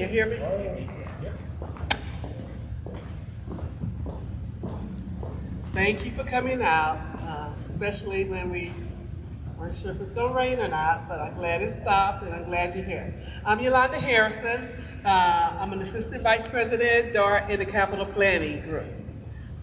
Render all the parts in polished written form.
you hear me? Thank you for coming out, especially when we weren't sure if it's going to rain or not, but I'm glad it stopped and I'm glad you're here. I'm Yolanda Harrison. I'm an Assistant Vice President, DART in the Capital Planning Group.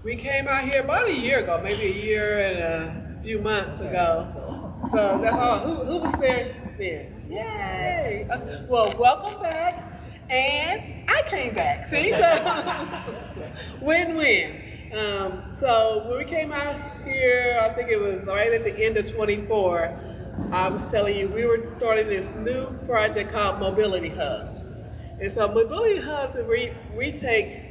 We came out here about a year ago, maybe a year and a few months ago. So, who was there then? Yay! Well, welcome back. And I came back, see? So, win-win. So when we came out here, I think it was right at the end of 24, I was telling you we were starting this new project called Mobility Hubs. And so Mobility Hubs, we take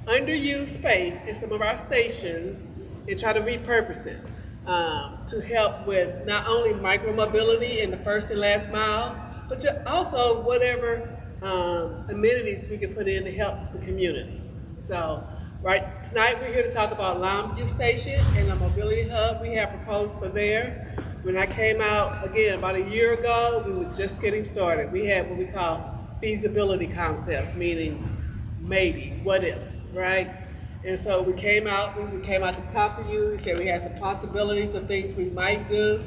underused space in some of our stations and try to repurpose it to help with not only micro-mobility in the first and last mile, but also whatever amenities we can put in to help the community. So right tonight we're here to talk about Lawnview Station and the Mobility Hub we have proposed for there. When I came out again about a year ago, we were just getting started. We had what we call feasibility concepts, meaning maybe, what ifs, right? And so we came out to talk to you. We said we had some possibilities of things we might do,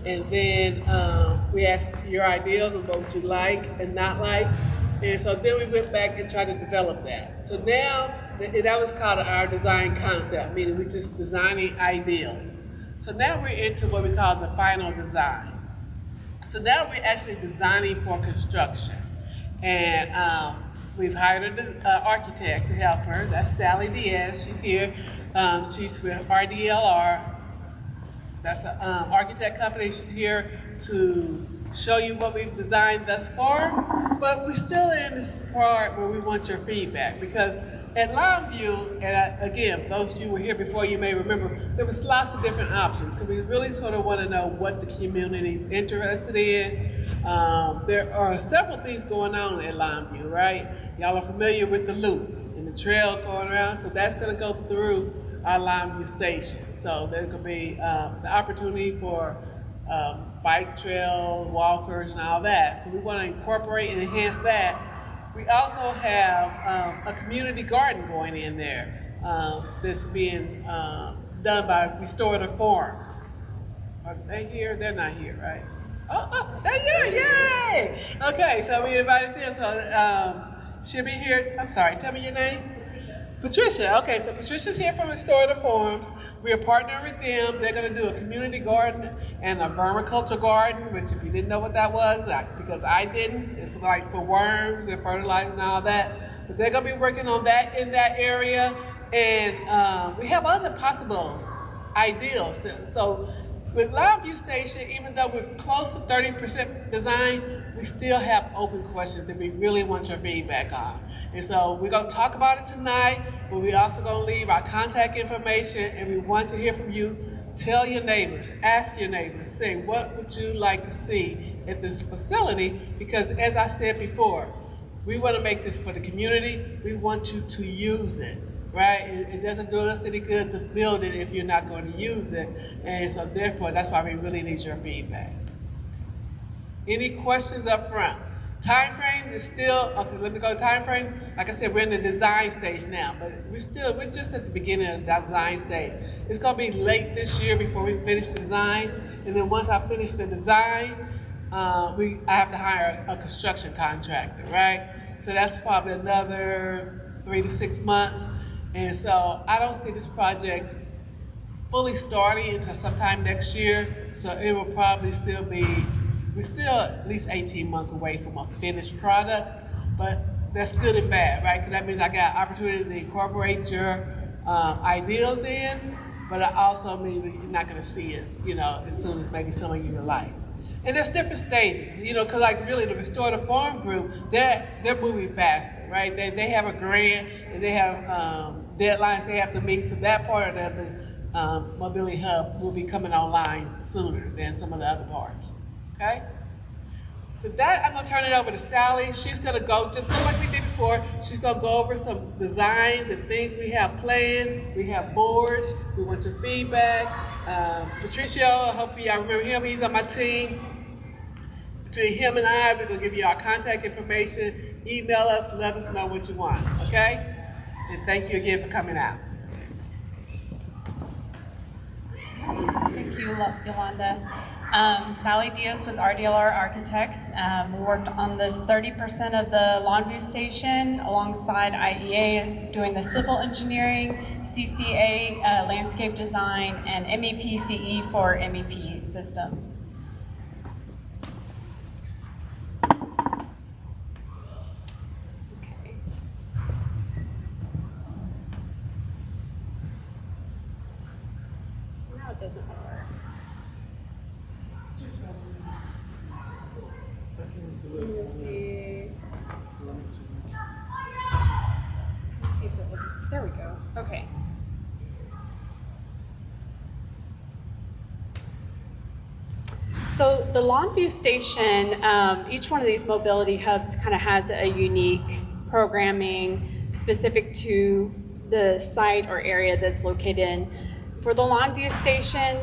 and then we asked your ideas of what you like and not like. And so then we went back and tried to develop that. So now, that was called our design concept, meaning we're just designing ideals. So now we're into what we call the final design. So now we're actually designing for construction. And we've hired an architect to help her. That's Sally Diaz. She's here. She's with RDLR. That's an architect company. She's here to show you what we've designed thus far. But we're still in this part where we want your feedback, because at Lawnview, and again, those of you who were here before, you may remember, there was lots of different options, because we really sort of want to know what the community's interested in. There are several things going on at Lawnview, right? Y'all are familiar with the loop and the trail going around, so that's going to go through our Lawnview station. So there's going to be the opportunity for bike trails, walkers, and all that. So we want to incorporate and enhance that. We also have a community garden going in there that's being done by Restorative Farms. Are they here? They're not here, right? Oh, they're here, yay! Okay, so we invited them, so she'll be here. I'm sorry, tell me your name. Patricia. Okay, so Patricia's here from Restorative Farms. We are partnering with them. They're going to do a community garden and a vermiculture garden, which if you didn't know what that was, because I didn't, it's like for worms and fertilizer and all that. But they're going to be working on that in that area. And we have other possible ideals. So with Lawnview Station, even though we're close to 30% design, we still have open questions that we really want your feedback on. And so we're going to talk about it tonight, but we're also going to leave our contact information, and we want to hear from you. Tell your neighbors, ask your neighbors, say, what would you like to see at this facility? Because as I said before, we want to make this for the community. We want you to use it. Right? It doesn't do us any good to build it if you're not going to use it. And so therefore, that's why we really need your feedback. Any questions up front? Time frame is still, okay, let me go to time frame. Like I said, we're in the design stage now, but we're just at the beginning of the design stage. It's going to be late this year before we finish the design. And then once I finish the design, I have to hire a construction contractor, right? So that's probably another 3 to 6 months. And so I don't see this project fully starting until sometime next year. So it will probably still be, we're still at least 18 months away from a finished product, but that's good and bad, right? Because that means I got opportunity to incorporate your ideals in, but it also means that you're not gonna see it, as soon as maybe some of you will like. And there's different stages, because like really the Restorative Farm Group, they're moving faster, right? They have a grant and they have deadlines they have to meet, so that part of the Mobility Hub will be coming online sooner than some of the other parts, okay? With that, I'm gonna turn it over to Sally. She's gonna go, just like we did before, she's gonna go over some designs and things we have planned. We have boards, we want your feedback. Patricio, hopefully y'all remember him, he's on my team. Between him and I, we're gonna give you our contact information, email us, let us know what you want, okay? And thank you again for coming out. Thank you, Yolanda. Sally Diaz with RDLR Architects. We worked on this 30% of the Lawnview station alongside IEA doing the civil engineering, CCA landscape design, and MEP CE for MEP systems. Okay. Now it doesn't work. Let's see. Let's see if it will just, there we go. Okay. So the Lawnview station, each one of these mobility hubs kind of has a unique programming specific to the site or area that's located in. For the Lawnview station,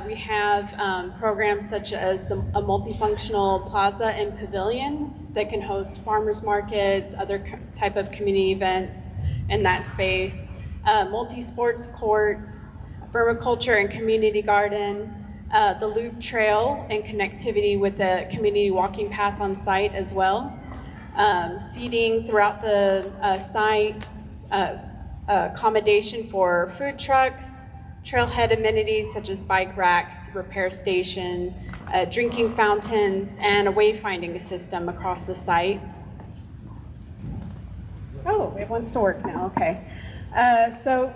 we have programs such as a multifunctional plaza and pavilion that can host farmers markets, other type of community events in that space, multi-sports courts, vermiculture and community garden, the loop trail and connectivity with the community walking path on site as well, seating throughout the site, accommodation for food trucks, trailhead amenities such as bike racks, repair station, drinking fountains, and a wayfinding system across the site. Oh, it wants to work now, okay. So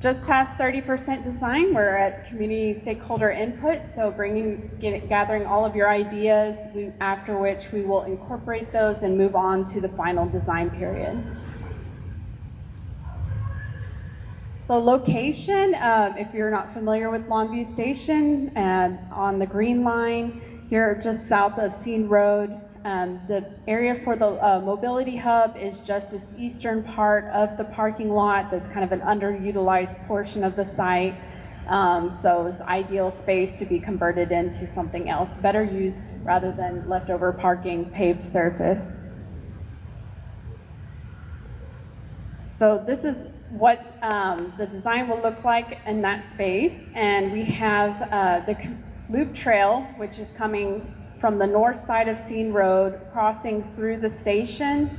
just past 30% design, we're at community stakeholder input, so gathering all of your ideas, after which we will incorporate those and move on to the final design period. So location, if you're not familiar with Lawnview Station, on the Green Line, here just south of Scene Road, the area for the Mobility Hub is just this eastern part of the parking lot that's kind of an underutilized portion of the site. So it's ideal space to be converted into something else, better used rather than leftover parking paved surface. So this is what the design will look like in that space. And we have the loop trail, which is coming from the north side of Scene Road, crossing through the station.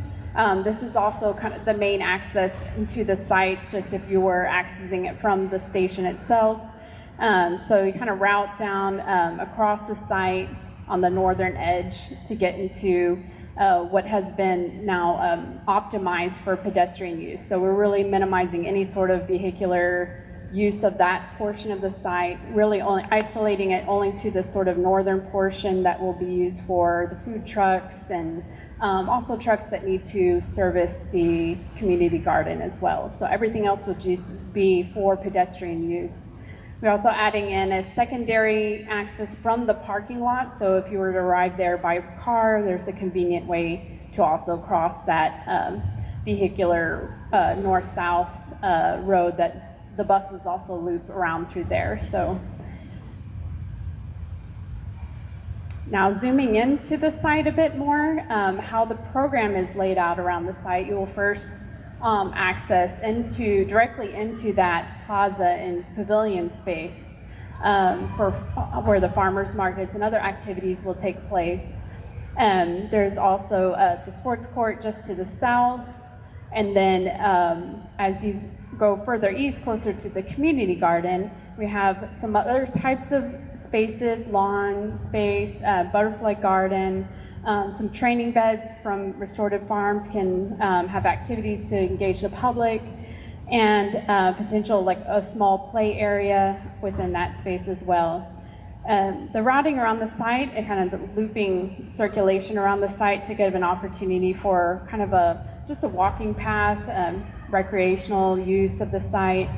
This is also kind of the main access into the site, just if you were accessing it from the station itself. So you kind of route down across the site on the northern edge to get into what has been now optimized for pedestrian use. So we're really minimizing any sort of vehicular use of that portion of the site, really only isolating it only to the sort of northern portion that will be used for the food trucks and also trucks that need to service the community garden as well. So everything else would just be for pedestrian use. We're also adding in a secondary access from the parking lot. So if you were to arrive there by car, there's a convenient way to also cross that vehicular north-south road that the buses also loop around through there. So now zooming into the site a bit more, how the program is laid out around the site, you will first access directly into that plaza and pavilion space where the farmers markets and other activities will take place. There's also the sports court just to the south, and then as you go further east, closer to the community garden, we have some other types of spaces, lawn space, butterfly garden, some training beds from restorative farms can have activities to engage the public, and potential like a small play area within that space as well. The routing around the site and kind of the looping circulation around the site to give an opportunity for kind of just a walking path, recreational use of the site.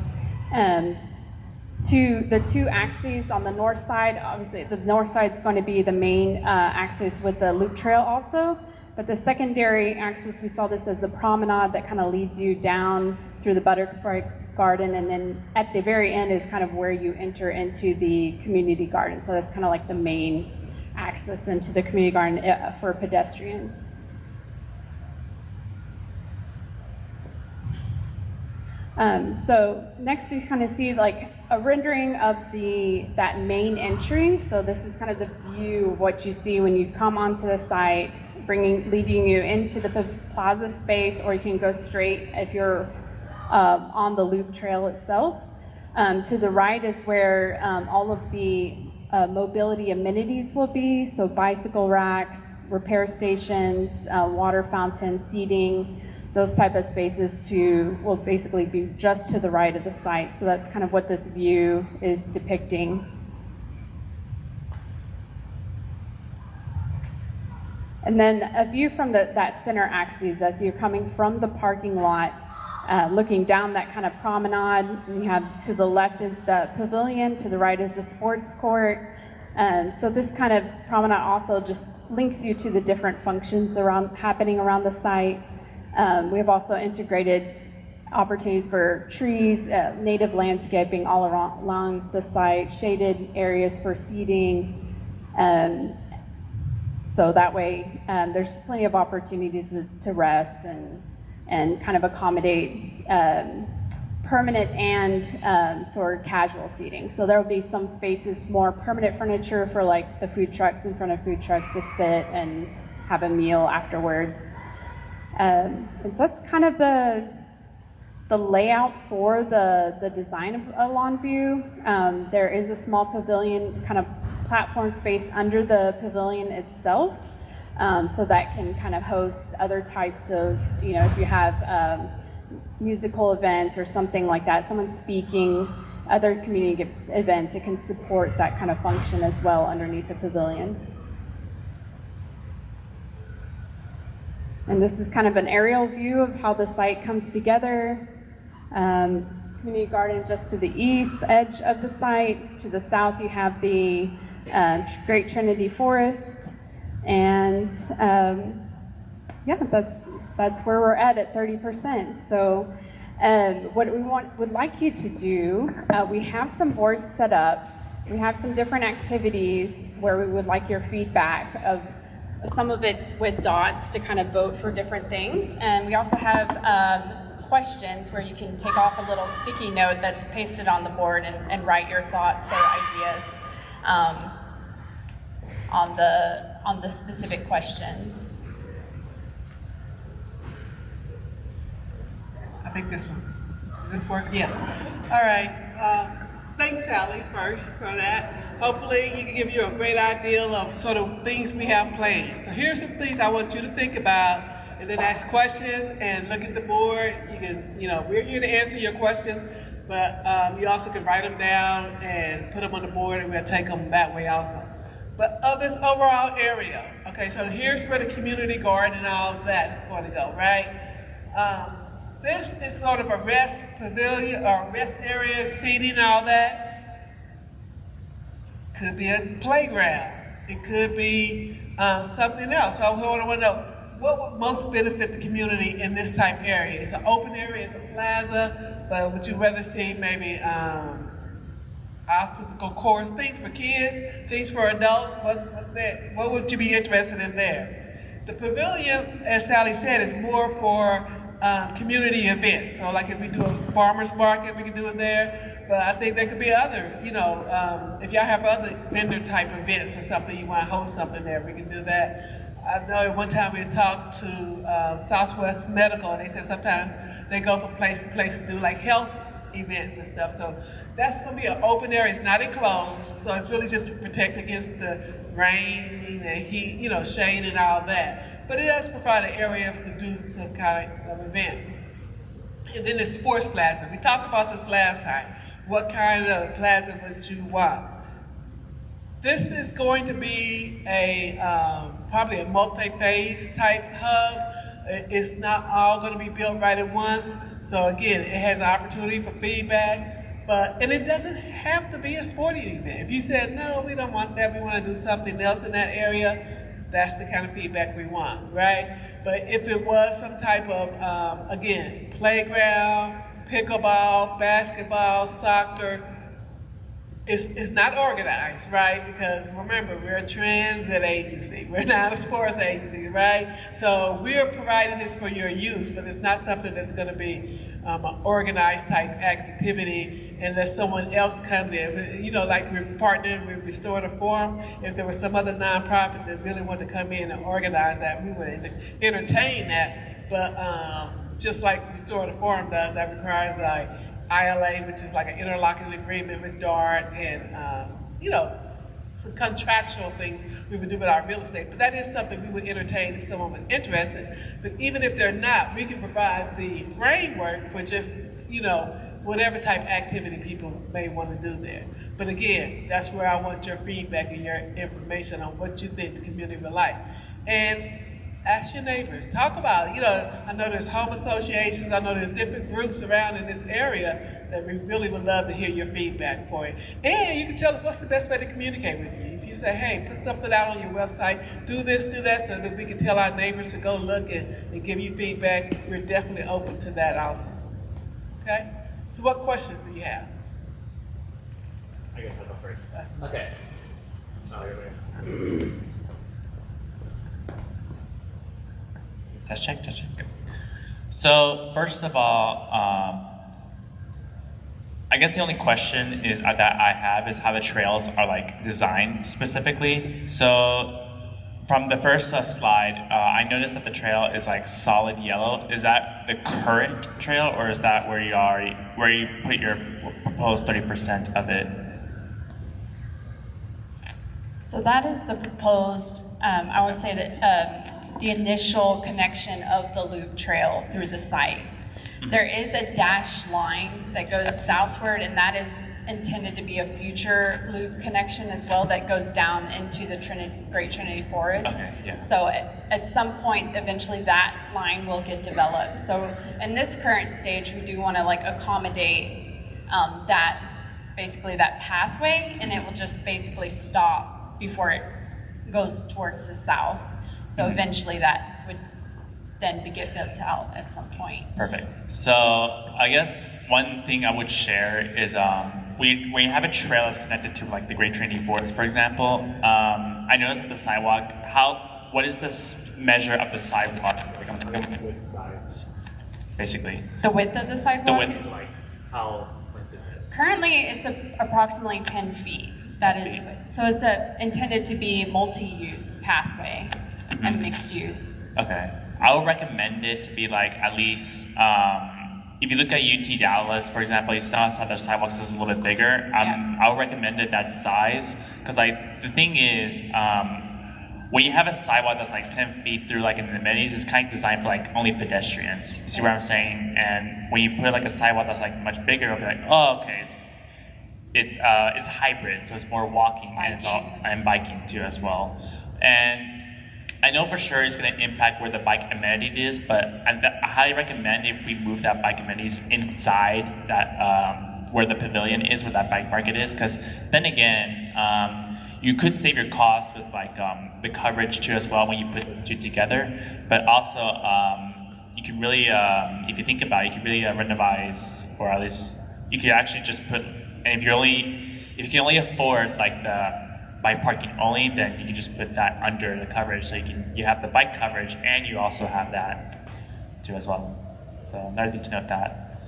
To the two axes on the north side, obviously the north side is going to be the main axis with the loop trail also, but the secondary axis, we saw this as a promenade that kind of leads you down through the butterfly garden, and then at the very end is kind of where you enter into the community garden. So that's kind of like the main access into the community garden for pedestrians. So next you kind of see like a rendering of that main entry. So this is kind of the view of what you see when you come onto the site, leading you into the plaza space, or you can go straight if you're on the loop trail itself. To the right is where all of the mobility amenities will be, so bicycle racks, repair stations, water fountains, seating, those type of spaces will basically be just to the right of the site. So that's kind of what this view is depicting. And then a view from that center axis as you're coming from the parking lot, looking down that kind of promenade. You have to the left is the pavilion, to the right is the sports court. So this kind of promenade also just links you to the different functions happening around the site. We have also integrated opportunities for trees, native landscaping all along the site, shaded areas for seating. So that way there's plenty of opportunities to rest and kind of accommodate permanent and sort of casual seating. So there will be some spaces, more permanent furniture for like the food trucks, in front of food trucks to sit and have a meal afterwards. And so that's kind of the layout for the design of a Lawnview. There is a small pavilion, kind of platform space under the pavilion itself. So that can kind of host other types of, if you have musical events or something like that, someone speaking, other community events, it can support that kind of function as well underneath the pavilion. And this is kind of an aerial view of how the site comes together. Community garden just to the east edge of the site. To the south you have the Great Trinity Forest. And yeah, that's where we're at 30%. So what we would like you to do, we have some boards set up. We have some different activities where we would like your feedback of. Some of it's with dots to kind of vote for different things. And we also have questions where you can take off a little sticky note that's pasted on the board and write your thoughts or ideas on the specific questions. I think this one. Does this work? Yeah. All right. Thanks, Sally, first for that. Hopefully, he can give you a great idea of sort of things we have planned. So here's some things I want you to think about, and then ask questions and look at the board. You can, we're here to answer your questions, but you also can write them down and put them on the board, and we'll take them that way also. But of this overall area, okay, so here's where the community garden and all of that is going to go, right? This is sort of a rest pavilion or rest area, seating and all that. Could be a playground. It could be something else. So I want to know what would most benefit the community in this type area. It's an open area, it's a plaza, but would you rather see maybe obstacle course, things for kids, things for adults? What would you be interested in there? The pavilion, as Sally said, is more for community events. So like if we do a farmer's market, we can do it there. But I think there could be other, if y'all have other vendor type events or something, you want to host something there, we can do that. I know at one time we talked to Southwest Medical, and they said sometimes they go from place to place to do like health events and stuff. So that's going to be an open area. It's not enclosed, so it's really just to protect against the rain and heat, shade and all that. But it does provide an area to do some kind of event. And then the sports plaza. We talked about this last time. What kind of plaza would you want? This is going to be probably a multi-phase type hub. It's not all going to be built right at once. So again, it has an opportunity for feedback, and it doesn't have to be a sporting event. If you said, no, we don't want that, we want to do something else in that area, that's the kind of feedback we want, right? But if it was some type of, again, playground, pickleball, basketball, soccer, it's not organized, right? Because remember, we're a transit agency. We're not a sports agency, right? So we're providing this for your use, but it's not something that's going to be an organized type activity unless someone else comes in. You know, like we're partnering with Restorative Forum. If there was some other nonprofit that really wanted to come in and organize that, we would entertain that. But just like Restorative Forum does, that requires ILA, which is like an interlocking agreement with DART, and you know, some contractual things we would do with our real estate. But that is something we would entertain if someone was interested. But even if they're not, we can provide the framework for just, you know, whatever type of activity people may want to do there. But again, that's where I want your feedback and your information on what you think the community would like. And ask your neighbors, talk about it. You know, I know there's home associations, I know there's different groups around in this area that we really would love to hear your feedback for it. And you can tell us what's the best way to communicate with you. If you say, hey, put something out on your website, do this, do that, so that we can tell our neighbors to go look and give you feedback, we're definitely open to that also. Okay? So what questions do you have? I guess I'll go first. Okay. Oh, you're right. Test check, test check. Good. So first of all, I guess the only question is that I have is how the trails are like designed specifically. So from the first slide, I noticed that the trail is like solid yellow. Is that the current trail, or is that where you put your proposed 30% of it? So that is the proposed, I would say that the initial connection of the loop trail through the site. There is a dashed line that goes southward, and that is intended to be a future loop connection as well that goes down into the Great Trinity Forest. Okay, yeah. So at some point, eventually that line will get developed. So in this current stage, we do want to like accommodate basically that pathway, and it will just basically stop before it goes towards the south. So eventually that would then get built out at some point. Perfect. So I guess one thing I would share is we have a trail that's connected to like the Great Trinity Forest, for example. I noticed that the sidewalk, what is this measure of the sidewalk? Like I'm looking at width sides, basically. The width of the sidewalk? The width is like, how width is it? Currently it's approximately 10 feet. That is, so it's intended to be multi-use pathway and mixed use. Okay. I would recommend it to be like at least, if you look at UT Dallas, for example, you saw how their sidewalks is a little bit bigger. I would recommend it that size, because like the thing is, when you have a sidewalk that's like 10 feet through like in the amenities, it's kind of designed for like only pedestrians. See what I'm saying? And when you put like a sidewalk that's like much bigger, it'll be like, oh, okay, it's hybrid, so it's more walking and biking too as well. And I know for sure it's going to impact where the bike amenity is, but I highly recommend if we move that bike amenities inside that where the pavilion is, where that bike market is, because then again, you could save your costs with like the coverage too as well when you put the two together. But also, you can really, if you think about it, you can really renovate, or at least you could actually just put. And if you can only afford like the bike parking only, then you can just put that under the coverage, so you have the bike coverage and you also have that too as well. So another thing to note that.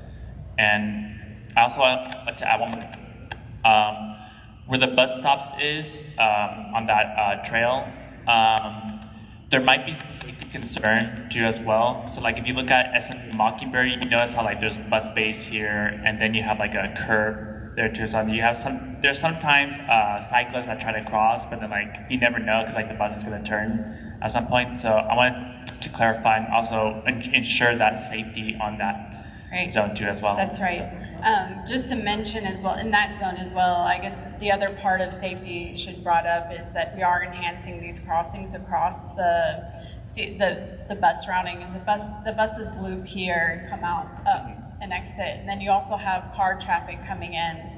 And I also want to add one more. Where the bus stops is on that trail, there might be some safety concern too as well. So like if you look at SMU Mockingbird, you notice how like there's bus base here, and then you have like a curb there too. So you have there's sometimes cyclists that try to cross, but then like you never know, because like the bus is going to turn at some point. So I wanted to clarify and also ensure that safety on that zone too as well. That's right. Just to mention as well, in that zone as well, I guess the other part of safety should brought up is that we are enhancing these crossings across the bus routing. And the buses loop here, come out up and exit, and then you also have car traffic coming in.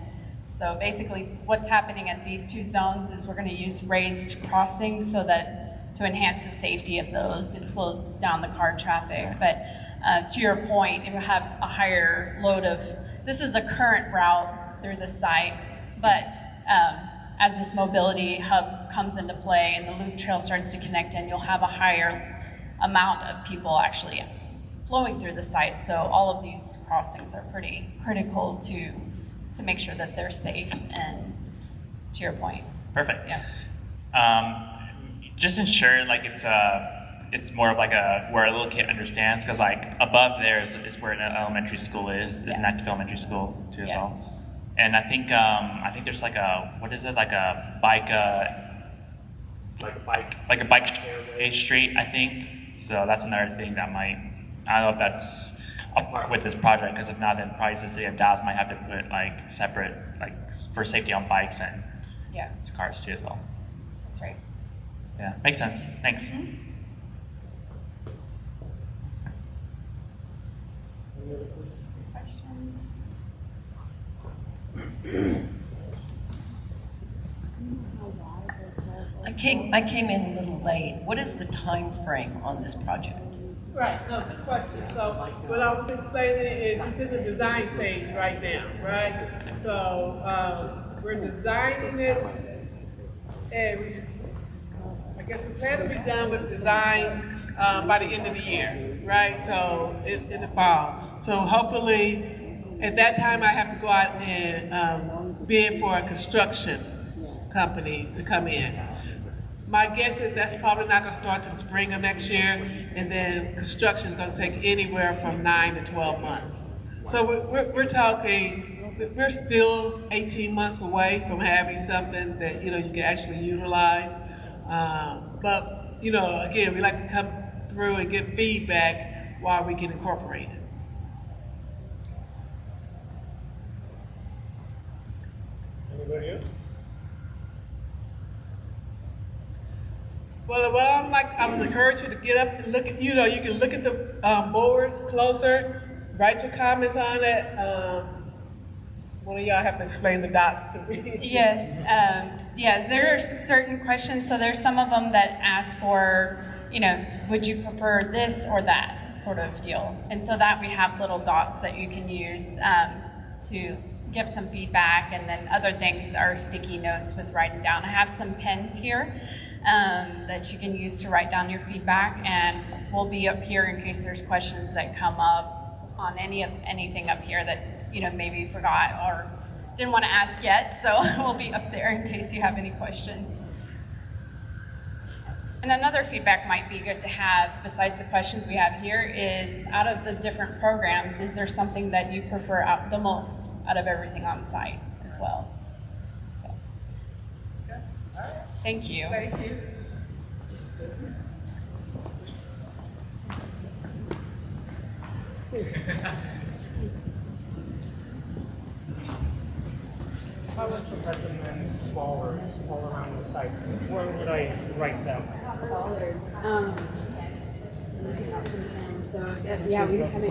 So basically what's happening at these two zones is we're going to use raised crossings so that to enhance the safety of those. It slows down the car traffic. But to your point, it will have a higher load of, this is a current route through the site, but as this mobility hub comes into play and the loop trail starts to connect in, you'll have a higher amount of people actually flowing through the site. So all of these crossings are pretty critical to make sure that they're safe, and to your point. Perfect. Yeah. Just ensure like it's more of like where a little kid understands, because like above there is where an elementary school is an active elementary school too as well. And I think there's like a, what is it, like a bike stairway street, I think. So that's another thing that might, I don't know if that's a part with this project, because if not, then probably the city of Dallas might have to put like separate, like for safety on bikes and cars too as well. That's right. Yeah, makes sense. Thanks. Mm-hmm. Questions? I came in a little late. What is the time frame on this project? Right, no, good question. So what I was explaining is it's in the design stage right now, right? So we're designing it, and I guess we plan to be done with design by the end of the year, right? So in the fall. So hopefully at that time I have to go out and bid for a construction company to come in. My guess is that's probably not going to start till the spring of next year, and then construction is going to take anywhere from 9 to 12 months. So we're talking, we're still 18 months away from having something that you can actually utilize. But again, we like to come through and get feedback while we get incorporated. Anybody else? Well, I was encouraging you to get up and look at, you can look at the boards closer, write your comments on it. One of y'all have to explain the dots to me. Yes, there are certain questions. So there's some of them that ask for, would you prefer this or that sort of deal? And so that we have little dots that you can use to give some feedback, and then other things are sticky notes with writing down. I have some pens here that you can use to write down your feedback, and we'll be up here in case there's questions that come up on anything up here that maybe you forgot or didn't want to ask yet. So we'll be up there in case you have any questions. And another feedback might be good to have, besides the questions we have here, is out of the different programs, is there something that you prefer the most out of everything on site as well? So. Thank you. Thank you. If I was to recommend smaller all around the site, where would I write them? Bollards. Looking at some pens. So yeah, we kind of.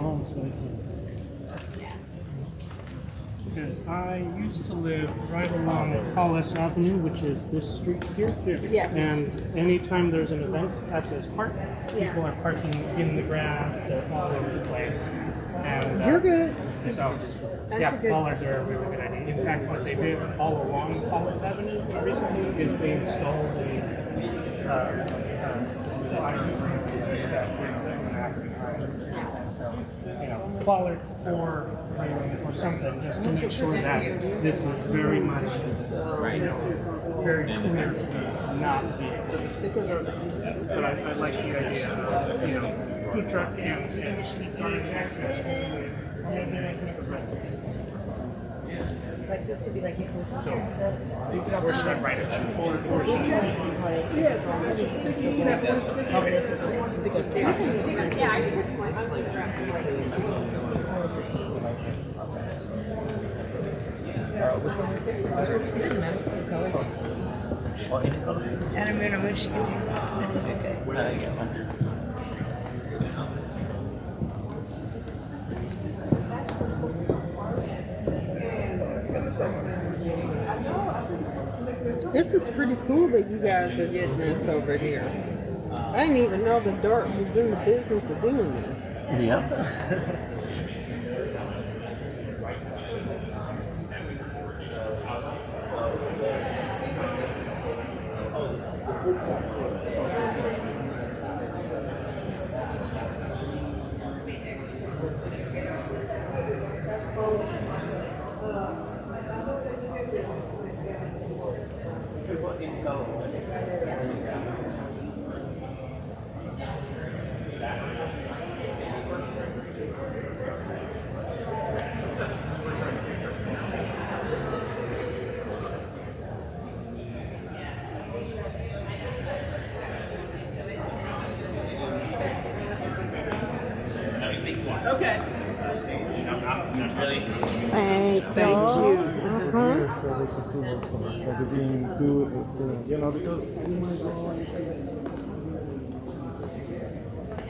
Because I used to live right along Hollis Avenue, which is this street here. Yes. And anytime there's an event at this park, people are parking in the grass, they're all over the place. And, You're good. So, bollards are a really good idea. In fact, what they did all along Hollis Avenue recently is they installed bollard or something, just to make sure that this is very much, very clearly not vehicles. But I like the idea of, food truck and street car access. Maybe they can express. Like this could be like you put some here stuff. Or should I write it? Or should I? Yes. Okay, this is like Yeah, I think it's quite. which one? It doesn't matter. Color. And I'm gonna move. She can take that. Okay. This is pretty cool that you guys are getting this over here. I didn't even know the Dart was in the business of doing this. Yeah. Okay. Thank you.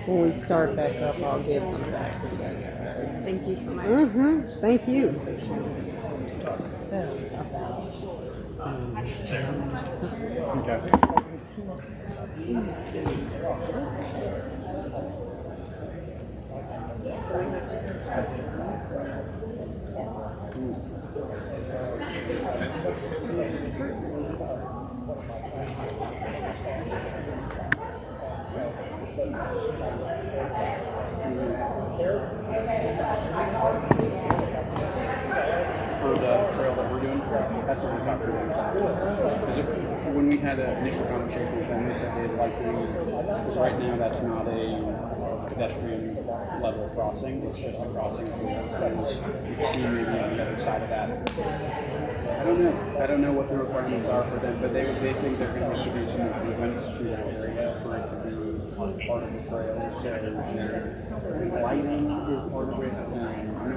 When we start back up, I'll give them back to you guys. Thank you so much. Thank you. For the trail that we're doing, that's what we talked about. Is it, when we had an initial conversation with them, they said they'd like to, because right now that's not a pedestrian level crossing, it's just a crossing for those you see maybe on the other side of that. I don't know what the requirements are for them, but they think they're going to have to do some improvements to that area for it to be part of the trail. So lighting is part of it. I know